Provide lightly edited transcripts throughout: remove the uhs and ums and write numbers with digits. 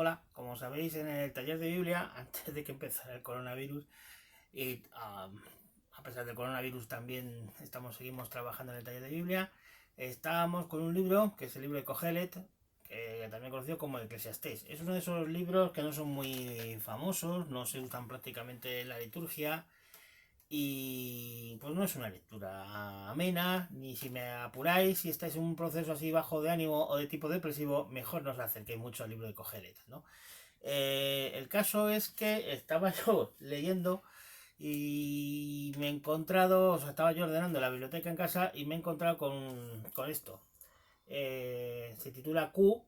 Hola, como sabéis, en el taller de Biblia, antes de que empezara el coronavirus, y a pesar del coronavirus también seguimos trabajando en el taller de Biblia, estábamos con un libro, que es el libro de Cogelet, que también conocido como Eclesiastés. Es uno de esos libros que no son muy famosos, no se usan prácticamente en la liturgia, y pues no es una lectura amena, ni si me apuráis, si estáis en un proceso así bajo de ánimo o de tipo depresivo, mejor no os acerquéis mucho al libro de Cogelet, ¿no? El caso es que estaba yo leyendo y me he encontrado, o sea, estaba yo ordenando la biblioteca en casa y me he encontrado con esto. Se titula Q.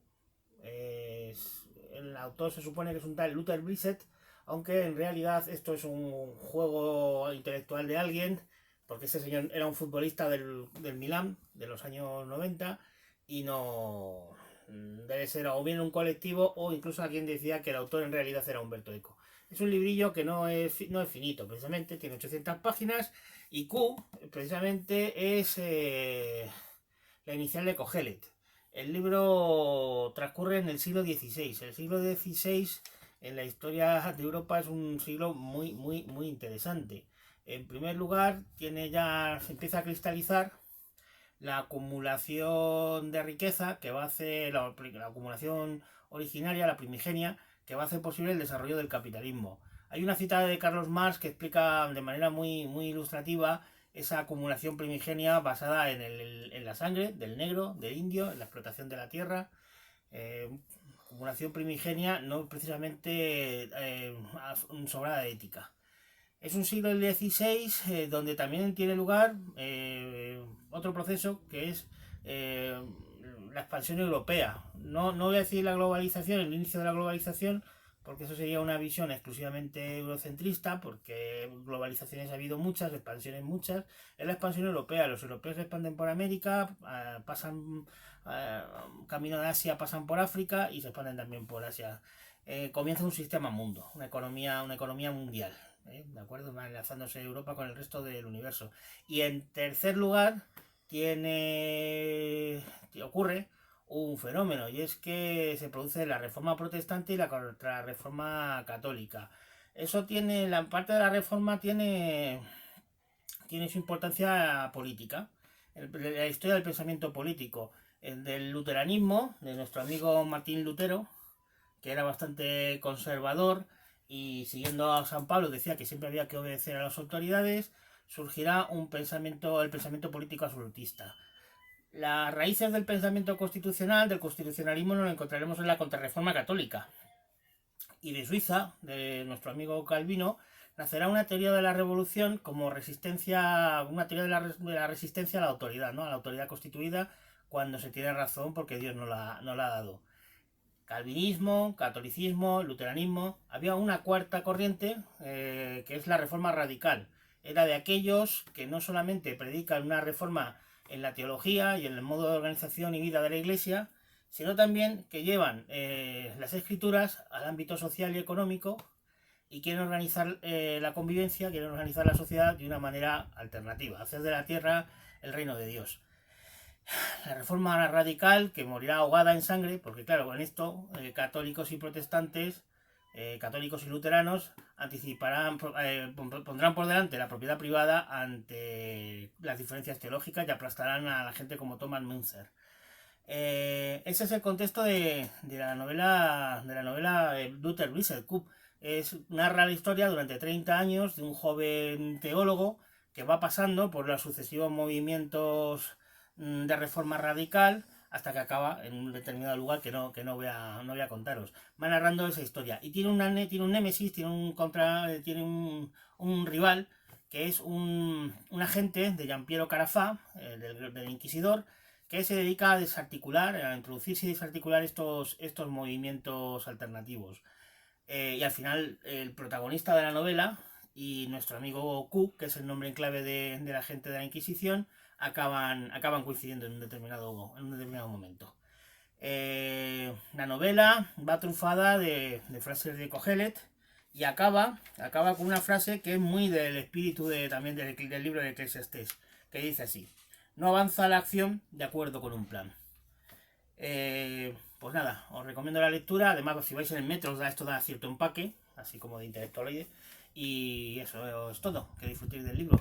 El autor se supone que es un tal Luther Blissett, aunque en realidad esto es un juego intelectual de alguien, porque ese señor era un futbolista del Milán de los años 90 y no debe ser o bien un colectivo o incluso alguien decía que el autor en realidad era Humberto Eco. Es un librillo que no es finito, precisamente tiene 800 páginas y Q precisamente es la inicial de Cogelet. El libro transcurre en el siglo XVI. El siglo XVI en la historia de Europa es un siglo muy interesante. En primer lugar, se empieza a cristalizar la acumulación de riqueza que va a hacer la acumulación originaria, la primigenia, que va a hacer posible el desarrollo del capitalismo. Hay una cita de Carlos Marx que explica de manera muy ilustrativa esa acumulación primigenia basada en la sangre del negro, del indio, en la explotación de la tierra. Acumulación primigenia no precisamente sobrada de ética. Es un siglo XVI donde también tiene lugar otro proceso que es la expansión europea. No voy a decir la globalización, el inicio de la globalización, porque eso sería una visión exclusivamente eurocentrista, porque globalizaciones ha habido muchas, expansiones muchas. Es la expansión europea. Los europeos se expanden por América, pasan camino de Asia, pasan por África y se expanden también por Asia. Comienza un sistema mundo, una economía mundial. ¿De acuerdo? Va enlazándose Europa con el resto del universo. Y en tercer lugar, ocurre un fenómeno, y es que se produce la reforma protestante y la contrarreforma católica. La parte de la reforma tiene su importancia política. La historia del pensamiento político, el del luteranismo, de nuestro amigo Martín Lutero, que era bastante conservador y siguiendo a San Pablo decía que siempre había que obedecer a las autoridades, surgirá el pensamiento político absolutista. Las raíces del pensamiento constitucional, del constitucionalismo, nos lo encontraremos en la contrarreforma católica. Y de Suiza, de nuestro amigo Calvino, nacerá una teoría de la revolución como una teoría de la resistencia a la autoridad, ¿no? A la autoridad constituida cuando se tiene razón porque Dios no la ha dado. Calvinismo, catolicismo, luteranismo. Había una cuarta corriente que es la reforma radical. Era de aquellos que no solamente predican una reforma en la teología y en el modo de organización y vida de la iglesia, sino también que llevan las escrituras al ámbito social y económico y quieren organizar la convivencia, quieren organizar la sociedad de una manera alternativa, hacer de la tierra el reino de Dios. La reforma radical que morirá ahogada en sangre, porque claro, con esto católicos y protestantes, católicos y luteranos pondrán por delante la propiedad privada ante las diferencias teológicas y aplastarán a la gente como Thomas Müntzer. Ese es el contexto de la novela de Luther Blissett. Narra la historia durante 30 años de un joven teólogo que va pasando por los sucesivos movimientos de reforma radical hasta que acaba en un determinado lugar que no voy a contaros. Va narrando esa historia y tiene un némesis, tiene un rival que es un agente de Giampiero Carafà, del inquisidor, que se dedica a introducirse y desarticular estos movimientos alternativos. Y al final el protagonista de la novela y nuestro amigo Q, que es el nombre en clave de la gente de la Inquisición, acaban coincidiendo en un determinado momento. La novela va trufada de frases de Cogelet y acaba con una frase que es muy del espíritu también del libro de Eclesiastés, que dice así: no avanza la acción de acuerdo con un plan. Pues nada, os recomiendo la lectura. Además, si vais en el metro, esto da cierto empaque, así como de intelectualoide. Y eso es todo. Que disfrutéis del libro.